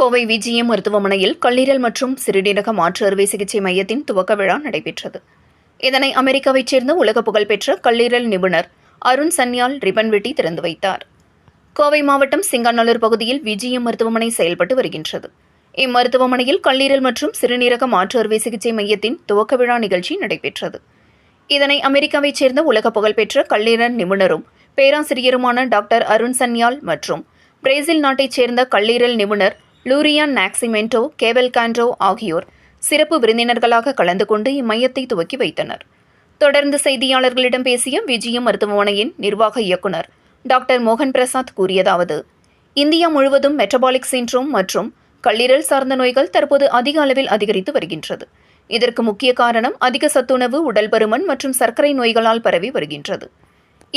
Kovai VGM மருத்துவமனையில் கல்லீரல் மற்றும் சிறுநீரக மாற்று அறுவை சிகிச்சை மையத்தின் துவக்க விழா நடைபெற்றது. இதனை அமெரிக்காவைச் சேர்ந்த உலக புகழ்பெற்ற கல்லீரல் நிபுணர் அருண் சன்யால் ரிப்பன் வெட்டி திறந்து வைத்தார். கோவை மாவட்டம் சிங்காநல்லூர் பகுதியில் விஜிஎம் மருத்துவமனை செயல்பட்டு வருகின்றது. இம்மருத்துவமனையில் கல்லீரல் மற்றும் சிறுநீரக மாற்று அறுவை சிகிச்சை மையத்தின் துவக்க விழா நிகழ்ச்சி நடைபெற்றது. இதனை அமெரிக்காவைச் சேர்ந்த உலக புகழ்பெற்ற கல்லீரல் நிபுணரும் பேராசிரியருமான டாக்டர் அருண் சன்யால் மற்றும் பிரேசில் நாட்டைச் சேர்ந்த கல்லீரல் நிபுணர் லூரியான் நாக்சிமெண்டோ கேவல்கான்ட்ரோ ஆகியோர் சிறப்பு விருந்தினர்களாக கலந்து கொண்டு இம்மையத்தை துவக்கி வைத்தனர். தொடர்ந்து செய்தியாளர்களிடம் பேசிய விஜிஎம் மருத்துவமனையின் நிர்வாக இயக்குநர் டாக்டர் மோகன் பிரசாத் கூறியதாவது, இந்தியா முழுவதும் மெட்டபாலிக் சிண்ட்ரோம் மற்றும் கல்லீரல் சார்ந்த நோய்கள் தற்போது அதிக அளவில் அதிகரித்து வருகின்றது. இதற்கு முக்கிய காரணம் அதிக சத்துணவு, உடல் பருமன் மற்றும் சர்க்கரை நோய்களால் பரவி வருகின்றது.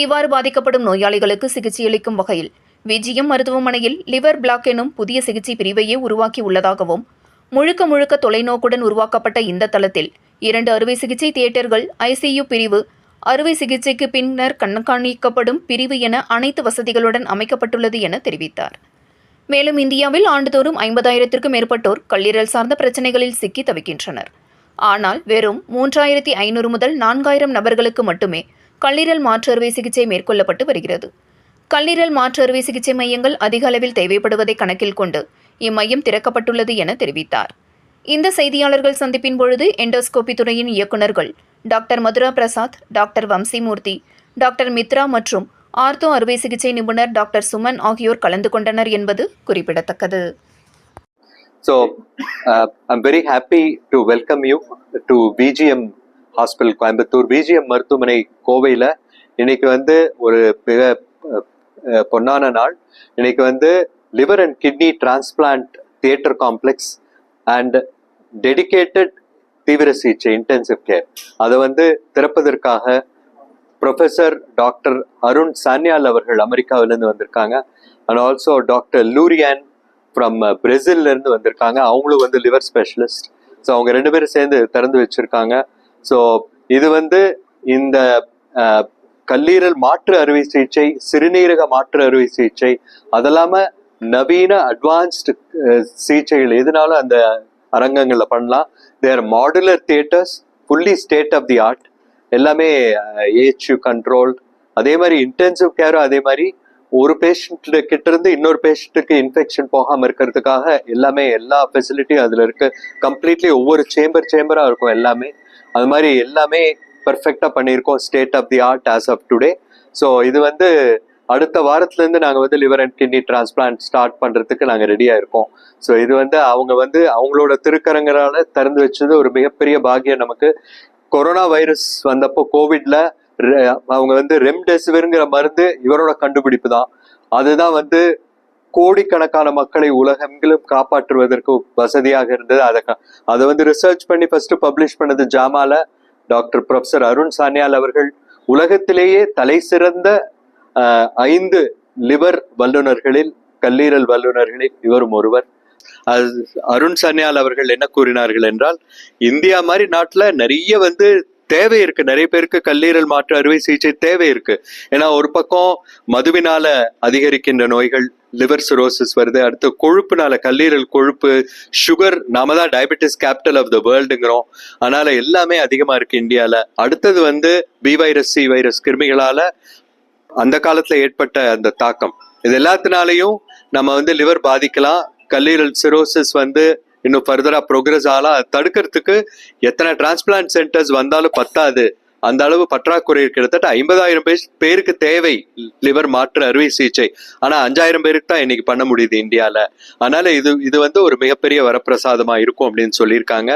இவ்வாறு பாதிக்கப்படும் நோயாளிகளுக்கு சிகிச்சையளிக்கும் வகையில் விஜிஎம் மருத்துவமனையில் லிவர் பிளாக் எனும் புதிய சிகிச்சை பிரிவையே உருவாக்கி உள்ளதாகவும், முழுக்க தொலைநோக்குடன் உருவாக்கப்பட்ட இந்த தளத்தில் 2 அறுவை சிகிச்சை தியேட்டர்கள், ஐசியு பிரிவு, அறுவை சிகிச்சைக்கு பின்னர் கண்காணிக்கப்படும் பிரிவு என அனைத்து வசதிகளுடன் அமைக்கப்பட்டுள்ளது என தெரிவித்தார். மேலும் இந்தியாவில் ஆண்டுதோறும் 50,000க்கும் மேற்பட்டோர் கல்லீரல் சார்ந்த பிரச்சினைகளில் சிக்கி தவிக்கின்றனர். ஆனால் வெறும் 3,500 முதல் 4,000 நபர்களுக்கு மட்டுமே கல்லீரல் மாற்று அறுவை சிகிச்சை மேற்கொள்ளப்பட்டு வருகிறது. கல்லீரல் மாற்று அறுவை சிகிச்சை மையங்கள் அதிக அளவில் தேவைப்படுவதை கணக்கில் கொண்டு இம்மையம் திறக்கப்பட்டுள்ளது என தெரிவித்தார். இந்த செய்தியாளர்கள் சந்திப்பின் பொழுது எண்டோஸ்கோபி துறையின் இயக்குநர்கள் doctor Madhura Prasad, doctor Vamsimurthy, doctor Mitra மற்றும் ஆர்த்தோ அறுவை சிகிச்சை நிபுணர் டாக்டர் சுமன் ஆகியோர் கலந்து கொண்டனர் என்பது குறிப்பிடத்தக்கது. So, I'm very happy to welcome you to VGM Hospital Coimbatore. VGM மருத்துவமனை கோவையில் இன்னைக்கு ஒரு மிக பொன்னான நாள். இன்னைக்கு liver and kidney transplant theatre complex and dedicated தீவிர சிகிச்சை இன்டென்சிவ் கேர் அதை திறப்பதற்காக ப்ரொஃபஸர் டாக்டர் அருண் சான்யால் அவர்கள் அமெரிக்காவிலேருந்து வந்திருக்காங்க. அண்ட் ஆல்சோ டாக்டர் லூரியான் ஃப்ரம் பிரேசில்லேருந்து வந்திருக்காங்க. அவங்களும் லிவர் ஸ்பெஷலிஸ்ட். ஸோ அவங்க 2 பேரும் சேர்ந்து திறந்து வச்சிருக்காங்க. ஸோ இது இந்த கல்லீரல் மாற்று அறுவை சிகிச்சை, சிறுநீரக மாற்று அறுவை சிகிச்சை, அது இல்லாமல் நவீன அட்வான்ஸ்டு சிகிச்சைகள் எதுனாலும் அந்த அரங்கங்களில் பண்ணலாம். There modular theatres, fully state of the art, எல்லாமே ஏஹெச்யூ கண்ட்ரோல்டு. அதே மாதிரி இன்டென்சிவ் கேரும் அதே மாதிரி ஒரு பேஷண்ட் கிட்ட இருந்து இன்னொரு பேஷண்ட்டுக்கு இன்ஃபெக்ஷன் போகாமல் இருக்கிறதுக்காக எல்லா ஃபெசிலிட்டியும் அதில் இருக்கு. கம்ப்ளீட்லி ஒவ்வொரு சேம்பராக இருக்கும். எல்லாமே அது மாதிரி எல்லாமே பர்ஃபெக்டாக பண்ணியிருக்கோம். State of the art as of today. So இது அடுத்த வாரத்துலேருந்து நாங்கள் liver and kidney transplant start பண்ணுறதுக்கு நாங்கள் ரெடியாக இருக்கோம். ஸோ இது அவங்க அவங்களோட திருக்கரங்களால் திறந்து வச்சது ஒரு மிகப்பெரிய பாக்கியம் நமக்கு. கொரோனா வைரஸ் வந்தப்போ கோவிட்ல அவங்க ரெம்டெசிவிர்ங்கிற மருந்து இவரோட கண்டுபிடிப்பு தான். அதுதான் கோடிக்கணக்கான மக்களை உலகெங்கிலும் காப்பாற்றுவதற்கு வசதியாக இருந்தது. அதை ரிசர்ச் பண்ணி ஃபர்ஸ்ட் பப்ளிஷ் பண்ணது ஜாமால டாக்டர் ப்ரொஃபஸர் அருண் சான்யால் அவர்கள். உலகத்திலேயே தலை சிறந்த 5 லிவர் வல்லுநர்களில், கல்லீரல் வல்லுநர்களில் இவரும் ஒருவர். அருண் சான்யால் அவர்கள் என்ன கூறினார்கள் என்றால், இந்தியா மாதிரி நாட்டுல நிறைய தேவை இருக்கு. நிறைய பேருக்கு கல்லீரல் மாற்று அறுவை சிகிச்சை தேவை இருக்கு. ஏன்னா ஒரு பக்கம் மதுவினால அதிகரிக்கின்ற நோய்கள், லிவர் சிரோசிஸ் வருது. அடுத்து கொழுப்புனால, கல்லீரல் கொழுப்பு, சுகர். நாம தான் டயபெட்டிஸ் கேபிட்டல் ஆஃப் த வேர்ல்டுங்கிறோம். அதனால எல்லாமே அதிகமா இருக்கு இந்தியால. அடுத்தது பி வைரஸ், சி வைரஸ் கிருமிகளால அந்த காலத்துல ஏற்பட்ட அந்த தாக்கம், இது எல்லாத்தினாலையும் நம்ம லிவர் பாதிக்கலாம். கல்லீரல் சிரோசிஸ் இன்னும் ஃபர்தரா ப்ரோக்ரஸ் ஆகலாம். அதை தடுக்கிறதுக்கு எத்தனை டிரான்ஸ்பிளான்ட் சென்டர்ஸ் வந்தாலும் பத்தாது. அந்த அளவு பற்றாக்குறை கிட்டத்தட்ட 50,000 பேருக்கு தேவை லிவர் மாற்று அறுவை சிகிச்சை. ஆனா 5,000 பேருக்கு தான் இன்னைக்கு பண்ண முடியுது இந்தியால. அதனால இது ஒரு மிகப்பெரிய வரப்பிரசாதமா இருக்கும் அப்படின்னு சொல்லியிருக்காங்க.